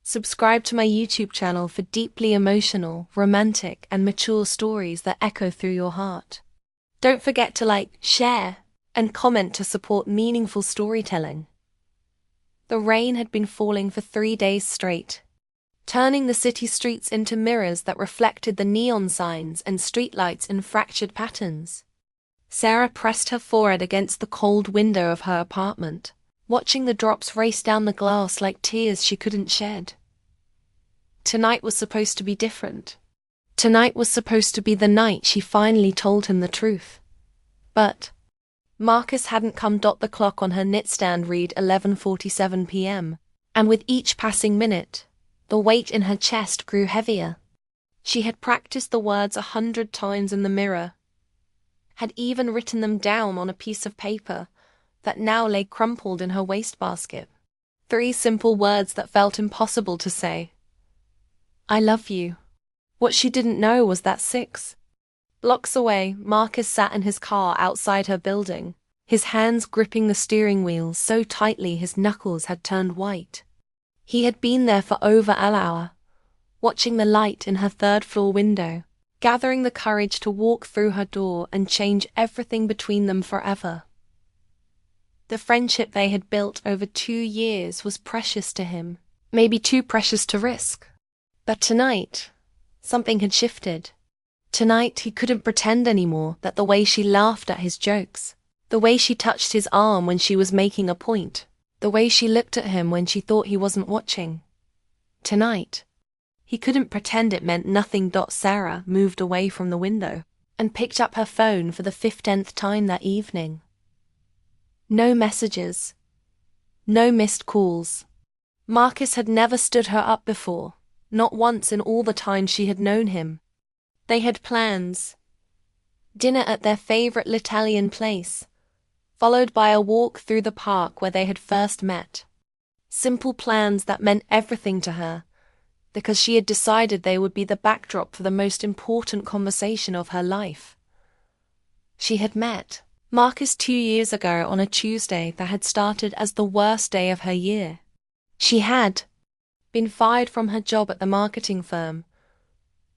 Subscribe to my YouTube channel for deeply emotional, romantic, and mature stories that echo through your heart. Don't forget to like, share, and comment to support meaningful storytelling. The rain had been falling for 3 days straight, turning the city streets into mirrors that reflected the neon signs and streetlights in fractured patterns. Sarah pressed her forehead against the cold window of her apartment, watching the drops race down the glass like tears she couldn't shed. Tonight was supposed to be different. Tonight was supposed to be the night she finally told him the truth. But Marcus hadn't come. The clock on her nightstand read 11:47 p.m., and with each passing minute, the weight in her chest grew heavier. She had practiced the words 100 times in the mirror, had even written them down on a piece of paper that now lay crumpled in her wastebasket. 3 simple words that felt impossible to say. I love you. What she didn't know was that 6 blocks away, Marcus sat in his car outside her building, his hands gripping the steering wheel so tightly his knuckles had turned white. He had been there for over an hour, watching the light in her third-floor window, gathering the courage to walk through her door and change everything between them forever. The friendship they had built over 2 years was precious to him, maybe too precious to risk. But tonight, something had shifted. Tonight he couldn't pretend anymore that the way she laughed at his jokes, the way she touched his arm when she was making a point, the way she looked at him when she thought he wasn't watching. Tonight, he couldn't pretend it meant nothing. Sarah moved away from the window and picked up her phone for the 15th time that evening. No messages. No missed calls. Marcus had never stood her up before, not once in all the time she had known him. They had plans. Dinner at their favorite Italian place, followed by a walk through the park where they had first met. Simple plans that meant everything to her, because she had decided they would be the backdrop for the most important conversation of her life. She had met Marcus 2 years ago on a Tuesday that had started as the worst day of her year. She had been fired from her job at the marketing firm.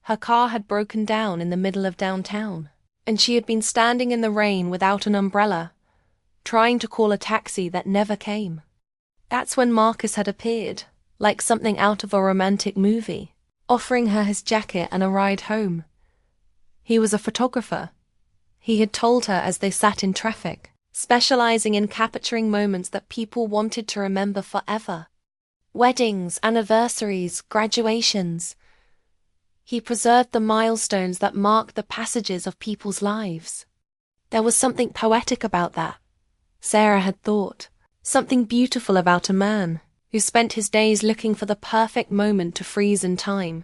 Her car had broken down in the middle of downtown, and she had been standing in the rain without an umbrella, trying to call a taxi that never came. That's when Marcus had appeared, like something out of a romantic movie, offering her his jacket and a ride home. He was a photographer. He had told her as they sat in traffic, specializing in capturing moments that people wanted to remember forever. Weddings, anniversaries, graduations. He preserved the milestones that marked the passages of people's lives. There was something poetic about that, Sarah had thought, something beautiful about a man who spent his days looking for the perfect moment to freeze in time.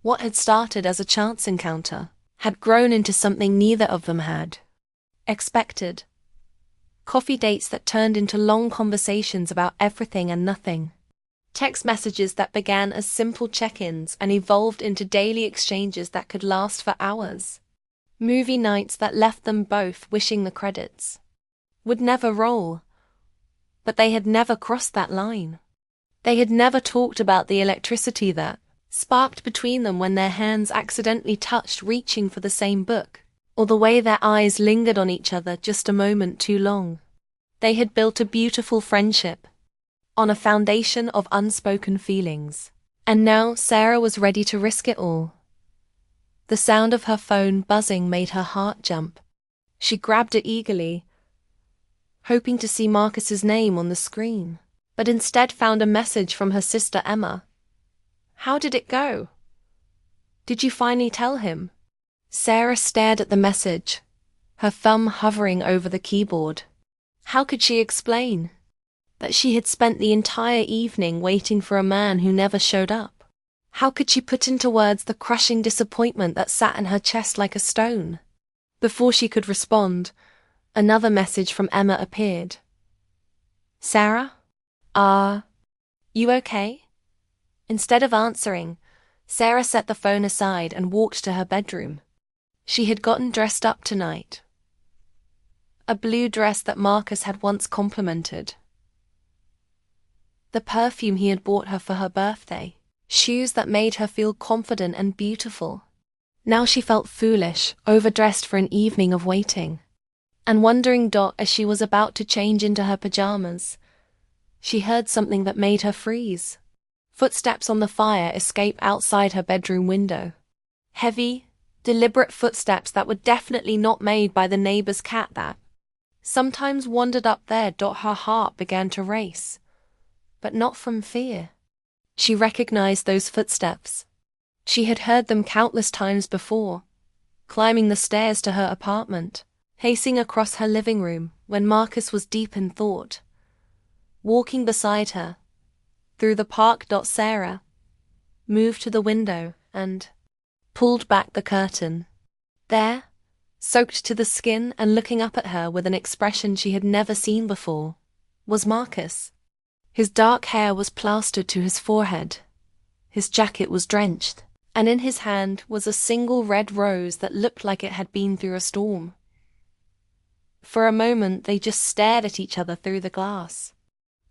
What had started as a chance encounter had grown into something neither of them had expected. Coffee dates that turned into long conversations about everything and nothing. Text messages that began as simple check-ins and evolved into daily exchanges that could last for hours. Movie nights that left them both wishing the credits would never roll. But they had never crossed that line. They had never talked about the electricity that sparked between them when their hands accidentally touched reaching for the same book, or the way their eyes lingered on each other just a moment too long. They had built a beautiful friendship on a foundation of unspoken feelings. And now Sarah was ready to risk it all. The sound of her phone buzzing made her heart jump. She grabbed it eagerly, hoping to see Marcus's name on the screen, but instead found a message from her sister Emma. How did it go? Did you finally tell him? Sarah stared at the message, her thumb hovering over the keyboard. How could she explain that she had spent the entire evening waiting for a man who never showed up? How could she put into words the crushing disappointment that sat in her chest like a stone? Before she could respond, another message from Emma appeared. Sarah? You okay? Instead of answering, Sarah set the phone aside and walked to her bedroom. She had gotten dressed up tonight. A blue dress that Marcus had once complimented. the perfume he had bought her for her birthday, shoes that made her feel confident and beautiful. Now she felt foolish, overdressed for an evening of waiting. And wondering as she was about to change into her pajamas, she heard something that made her freeze. Footsteps on the fire escaped outside her bedroom window. Heavy, deliberate footsteps that were definitely not made by the neighbor's cat that sometimes wandered up there. Her heart began to race, but not from fear. She recognized those footsteps. She had heard them countless times before, climbing the stairs to her apartment, pacing across her living room when Marcus was deep in thought, walking beside her through the park. Sarah moved to the window and pulled back the curtain. There, soaked to the skin and looking up at her with an expression she had never seen before, was Marcus. His dark hair was plastered to his forehead. His jacket was drenched, and in his hand was a single red rose that looked like it had been through a storm. For a moment they just stared at each other through the glass.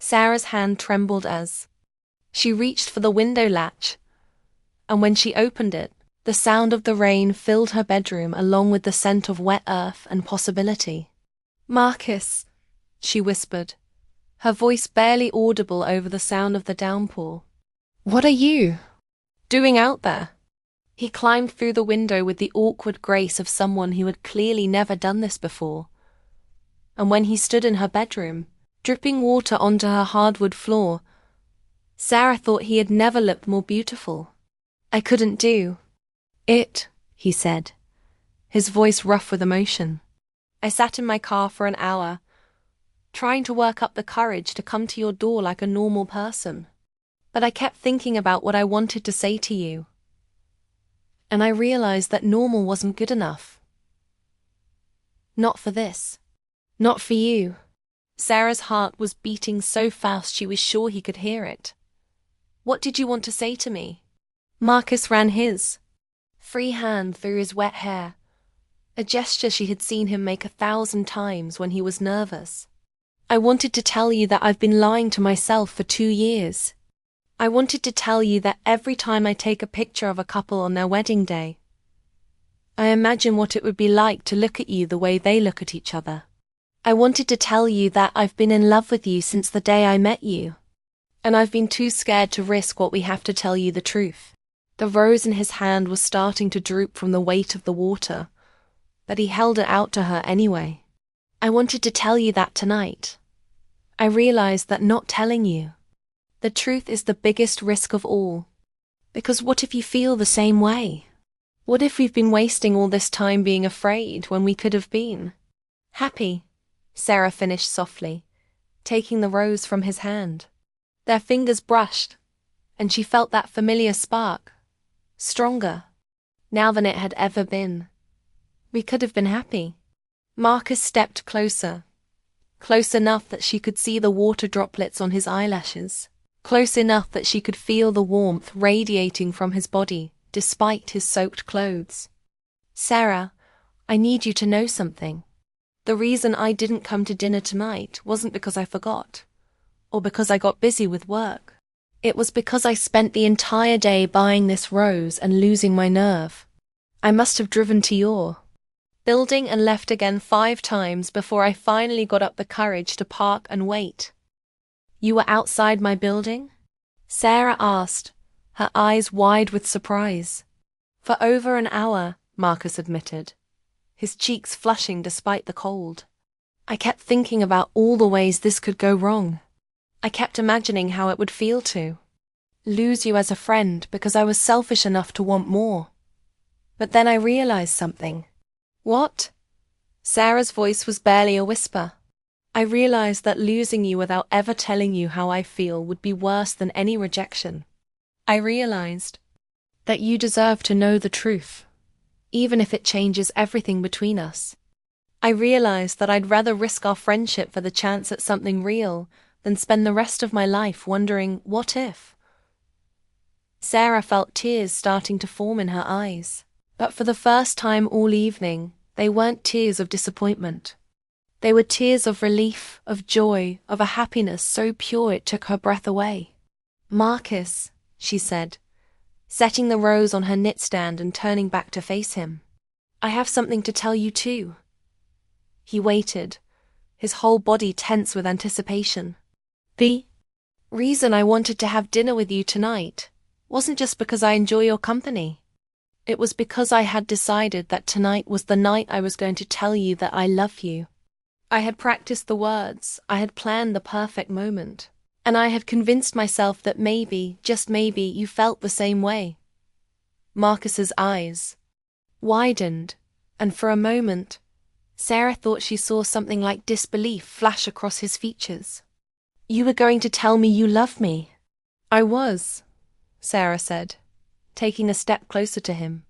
Sarah's hand trembled as she reached for the window latch, and when she opened it, the sound of the rain filled her bedroom along with the scent of wet earth and possibility. "Marcus," she whispered, her voice barely audible over the sound of the downpour. "What are you doing out there?" He climbed through the window with the awkward grace of someone who had clearly never done this before. And when he stood in her bedroom, dripping water onto her hardwood floor, Sarah thought he had never looked more beautiful. "I couldn't do it," he said, his voice rough with emotion. "I sat in my car for an hour, trying to work up the courage to come to your door like a normal person. But I kept thinking about what I wanted to say to you. And I realized that normal wasn't good enough. Not for this. Not for you." Sarah's heart was beating so fast she was sure he could hear it. "What did you want to say to me?" Marcus ran his free hand through his wet hair, a gesture she had seen him make 1,000 times when he was nervous. "I wanted to tell you that I've been lying to myself for 2 years. I wanted to tell you that every time I take a picture of a couple on their wedding day, I imagine what it would be like to look at you the way they look at each other. I wanted to tell you that I've been in love with you since the day I met you, and I've been too scared to risk what we have to tell you the truth." The rose in his hand was starting to droop from the weight of the water, but he held it out to her anyway. "I wanted to tell you that tonight. I realized that not telling you the truth is the biggest risk of all. Because what if you feel the same way? What if we've been wasting all this time being afraid when we could have been happy?" Sarah finished softly, taking the rose from his hand. Their fingers brushed, and she felt that familiar spark, stronger now than it had ever been. "We could have been happy." Marcus stepped closer, close enough that she could see the water droplets on his eyelashes, close enough that she could feel the warmth radiating from his body despite his soaked clothes. "Sarah, I need you to know something. The reason I didn't come to dinner tonight wasn't because I forgot, or because I got busy with work. It was because I spent the entire day buying this rose and losing my nerve. I must have driven to your building and left again 5 times before I finally got up the courage to park and wait." "You were outside my building?" Sarah asked, her eyes wide with surprise. "For over an hour," Marcus admitted, his cheeks flushing despite the cold. "I kept thinking about all the ways this could go wrong. I kept imagining how it would feel to lose you as a friend because I was selfish enough to want more. But then I realized something." "What?" Sarah's voice was barely a whisper. "I realized that losing you without ever telling you how I feel would be worse than any rejection. I realized that you deserve to know the truth, even if it changes everything between us. I realized that I'd rather risk our friendship for the chance at something real than spend the rest of my life wondering, what if?" Sarah felt tears starting to form in her eyes, but for the first time all evening, they weren't tears of disappointment. They were tears of relief, of joy, of a happiness so pure it took her breath away. "Marcus," she said, setting the rose on her knitstand and turning back to face him. "I have something to tell you too." He waited, his whole body tense with anticipation. "The reason I wanted to have dinner with you tonight wasn't just because I enjoy your company. It was because I had decided that tonight was the night I was going to tell you that I love you. I had practiced the words, I had planned the perfect moment, and I had convinced myself that maybe, just maybe, you felt the same way." Marcus's eyes widened, and for a moment, Sarah thought she saw something like disbelief flash across his features. "You were going to tell me you love me?" "I was," Sarah said, taking a step closer to him.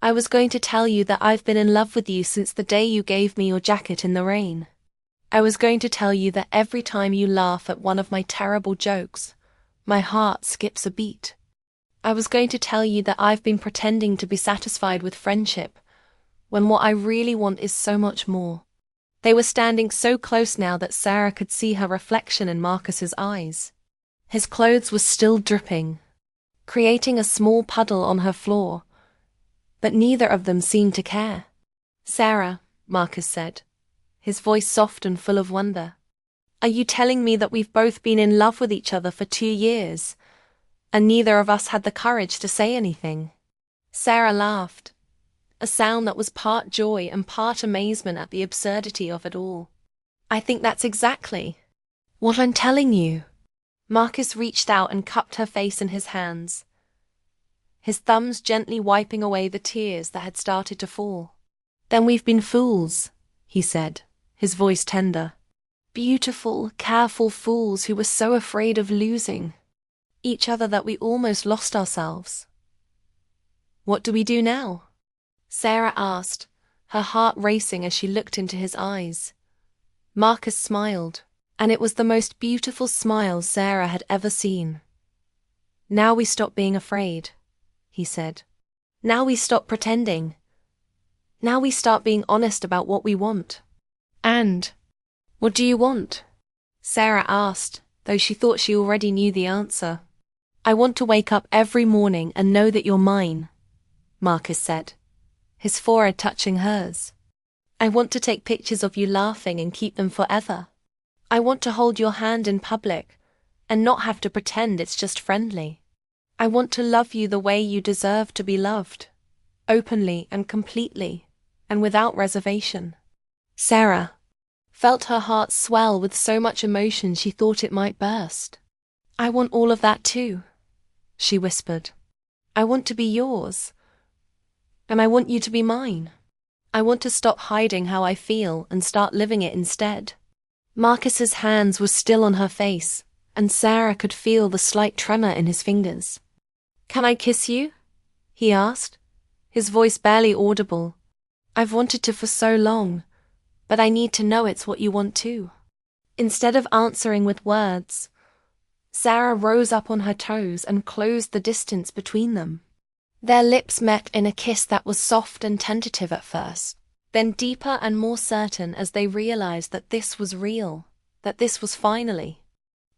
"I was going to tell you that I've been in love with you since the day you gave me your jacket in the rain. I was going to tell you that every time you laugh at one of my terrible jokes, my heart skips a beat. I was going to tell you that I've been pretending to be satisfied with friendship, when what I really want is so much more." They were standing so close now that Sarah could see her reflection in Marcus's eyes. His clothes were still dripping, creating a small puddle on her floor, but neither of them seemed to care. "Sarah," Marcus said, his voice soft and full of wonder, "are you telling me that we've both been in love with each other for 2 years, and neither of us had the courage to say anything?" Sarah laughed, a sound that was part joy and part amazement at the absurdity of it all. "I think that's exactly what I'm telling you." Marcus reached out and cupped her face in his hands, his thumbs gently wiping away the tears that had started to fall. "Then we've been fools," he said, his voice tender. "Beautiful, careful fools who were so afraid of losing each other that we almost lost ourselves. What do we do now?" Sarah asked, her heart racing as she looked into his eyes. Marcus smiled, and it was the most beautiful smile Sarah had ever seen. "Now we stop being afraid," he said. "Now we stop pretending. Now we start being honest about what we want." "And what do you want?" Sarah asked, though she thought she already knew the answer. "I want to wake up every morning and know that you're mine," Marcus said, his forehead touching hers. "I want to take pictures of you laughing and keep them forever. I want to hold your hand in public and not have to pretend it's just friendly. I want to love you the way you deserve to be loved, openly and completely, and without reservation." Sarah felt her heart swell with so much emotion she thought it might burst. "I want all of that too," she whispered. "I want to be yours, and I want you to be mine. I want to stop hiding how I feel and start living it instead." Marcus's hands were still on her face, and Sarah could feel the slight tremor in his fingers. "Can I kiss you?" he asked, his voice barely audible. "I've wanted to for so long, but I need to know it's what you want too." Instead of answering with words, Sarah rose up on her toes and closed the distance between them. Their lips met in a kiss that was soft and tentative at first, then deeper and more certain as they realized that this was real, that this was finally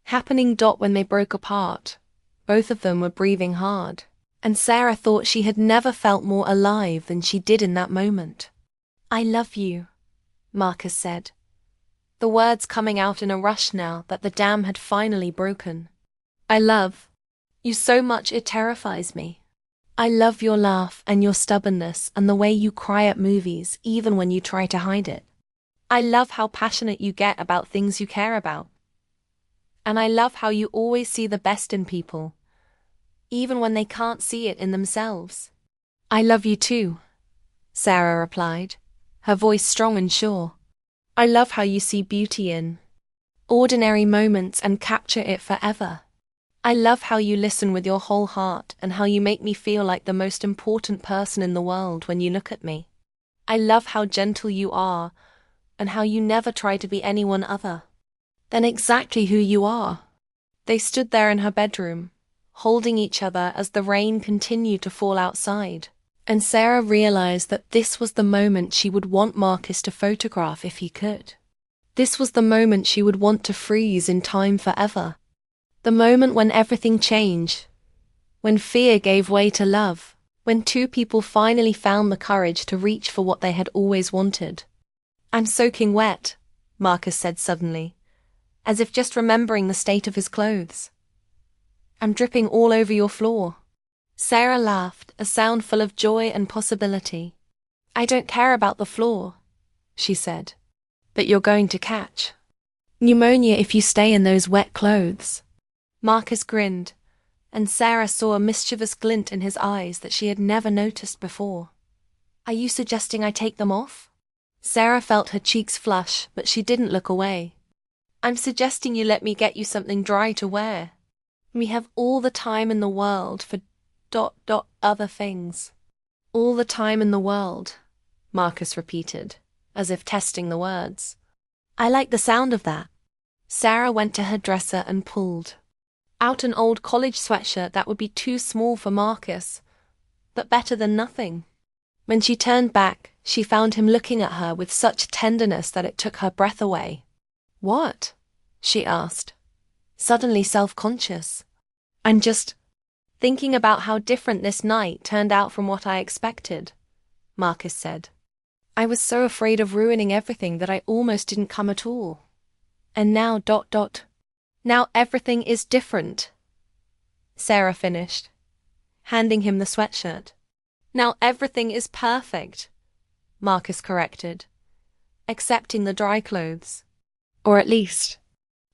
happening. When they broke apart, both of them were breathing hard, and Sarah thought she had never felt more alive than she did in that moment. "I love you," Marcus said, the words coming out in a rush now that the dam had finally broken. "I love you so much it terrifies me. I love your laugh and your stubbornness and the way you cry at movies even when you try to hide it. I love how passionate you get about things you care about. And I love how you always see the best in people, even when they can't see it in themselves." "I love you too," Sarah replied, her voice strong and sure. "I love how you see beauty in ordinary moments and capture it forever. I love how you listen with your whole heart and how you make me feel like the most important person in the world when you look at me. I love how gentle you are and how you never try to be anyone other than exactly who you are." They stood there in her bedroom, holding each other as the rain continued to fall outside, and Sarah realized that this was the moment she would want Marcus to photograph if he could. This was the moment she would want to freeze in time forever. The moment when everything changed. When fear gave way to love. When two people finally found the courage to reach for what they had always wanted. "I'm soaking wet," Marcus said suddenly, as if just remembering the state of his clothes. "I'm dripping all over your floor." Sarah laughed, a sound full of joy and possibility. "I don't care about the floor," she said. "But you're going to catch pneumonia if you stay in those wet clothes." Marcus grinned, and Sarah saw a mischievous glint in his eyes that she had never noticed before. "Are you suggesting I take them off?" Sarah felt her cheeks flush, but she didn't look away. "I'm suggesting you let me get you something dry to wear. We have all the time in the world for ... other things." "All the time in the world," Marcus repeated, as if testing the words. "I like the sound of that." Sarah went to her dresser and pulled out an old college sweatshirt that would be too small for Marcus, but better than nothing. When she turned back, she found him looking at her with such tenderness that it took her breath away. "What?" she asked, suddenly self-conscious. "I'm just thinking about how different this night turned out from what I expected," Marcus said. "I was so afraid of ruining everything that I almost didn't come at all. And now ... now everything is different," Sarah finished, handing him the sweatshirt. "Now everything is perfect," Marcus corrected, "excepting the dry clothes. Or at least,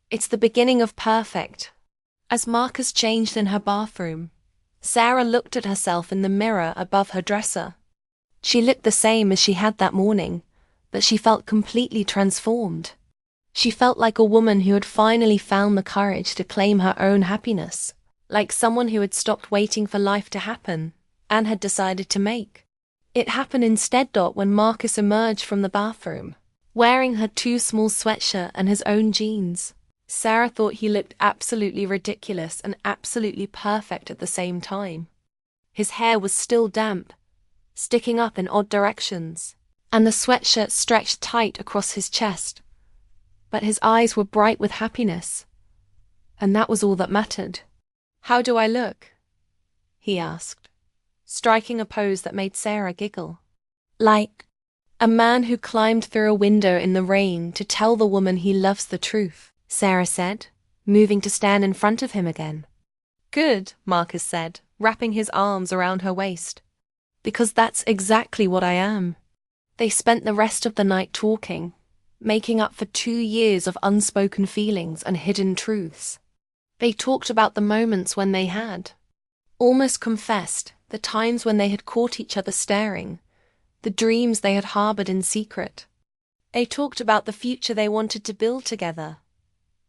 it's the beginning of perfect." As Marcus changed in her bathroom, Sarah looked at herself in the mirror above her dresser. She looked the same as she had that morning, but she felt completely transformed. She felt like a woman who had finally found the courage to claim her own happiness, like someone who had stopped waiting for life to happen and had decided to make it happen instead. When Marcus emerged from the bathroom, wearing her too small sweatshirt and his own jeans, Sarah thought he looked absolutely ridiculous and absolutely perfect at the same time. His hair was still damp, sticking up in odd directions, and the sweatshirt stretched tight across his chest. But his eyes were bright with happiness, and that was all that mattered. "How do I look?" he asked, striking a pose that made Sarah giggle. "Like a man who climbed through a window in the rain to tell the woman he loves the truth," Sarah said, moving to stand in front of him again. "Good," Marcus said, wrapping his arms around her waist. "Because that's exactly what I am." They spent the rest of the night talking, making up for 2 years of unspoken feelings and hidden truths. They talked about the moments when they had almost confessed, the times when they had caught each other staring, the dreams they had harbored in secret. They talked about the future they wanted to build together,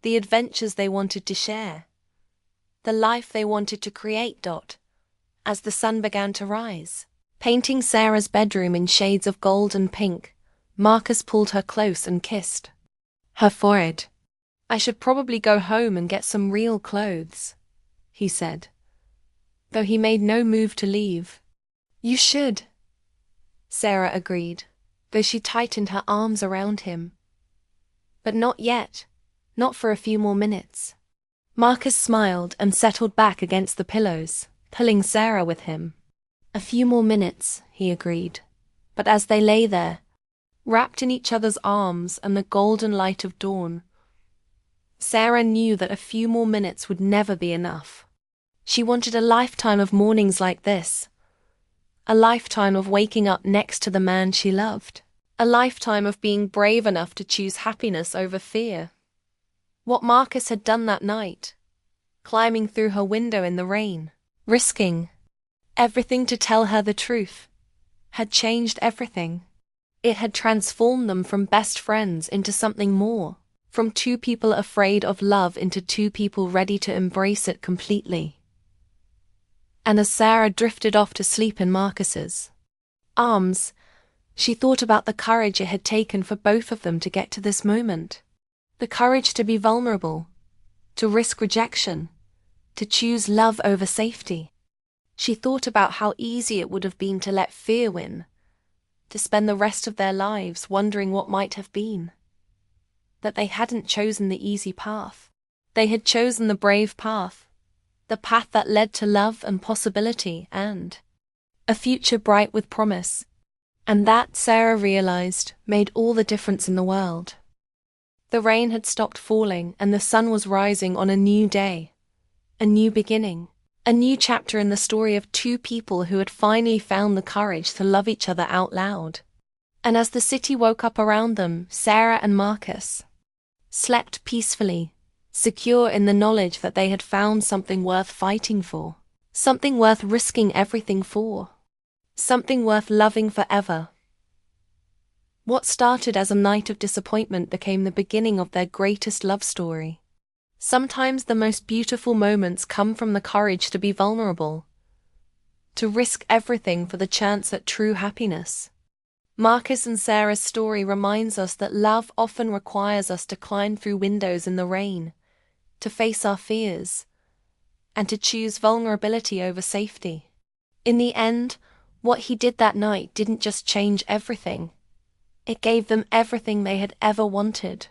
the adventures they wanted to share, the life they wanted to create. As the sun began to rise, painting Sarah's bedroom in shades of gold and pink, Marcus pulled her close and kissed her forehead. "I should probably go home and get some real clothes," he said, though he made no move to leave. "You should," Sarah agreed, though she tightened her arms around him. "But not yet, not for a few more minutes." Marcus smiled and settled back against the pillows, pulling Sarah with him. "A few more minutes," he agreed, but as they lay there, wrapped in each other's arms and the golden light of dawn, Sarah knew that a few more minutes would never be enough. She wanted a lifetime of mornings like this, a lifetime of waking up next to the man she loved, a lifetime of being brave enough to choose happiness over fear. What Marcus had done that night, climbing through her window in the rain, risking everything to tell her the truth, had changed everything. It had transformed them from best friends into something more, from 2 people afraid of love into 2 people ready to embrace it completely. And as Sarah drifted off to sleep in Marcus's arms, she thought about the courage it had taken for both of them to get to this moment. The courage to be vulnerable, to risk rejection, to choose love over safety. She thought about how easy it would have been to let fear win, to spend the rest of their lives wondering what might have been. that they hadn't chosen the easy path. They had chosen the brave path, the path that led to love and possibility and a future bright with promise. And that, Sarah realized, made all the difference in the world. The rain had stopped falling and the sun was rising on a new day, a new beginning, a new chapter in the story of two people who had finally found the courage to love each other out loud. And as the city woke up around them, Sarah and Marcus slept peacefully, secure in the knowledge that they had found something worth fighting for, something worth risking everything for, something worth loving forever. What started as a night of disappointment became the beginning of their greatest love story. Sometimes the most beautiful moments come from the courage to be vulnerable, to risk everything for the chance at true happiness. Marcus and Sarah's story reminds us that love often requires us to climb through windows in the rain, to face our fears, and to choose vulnerability over safety. In the end, what he did that night didn't just change everything. It gave them everything they had ever wanted.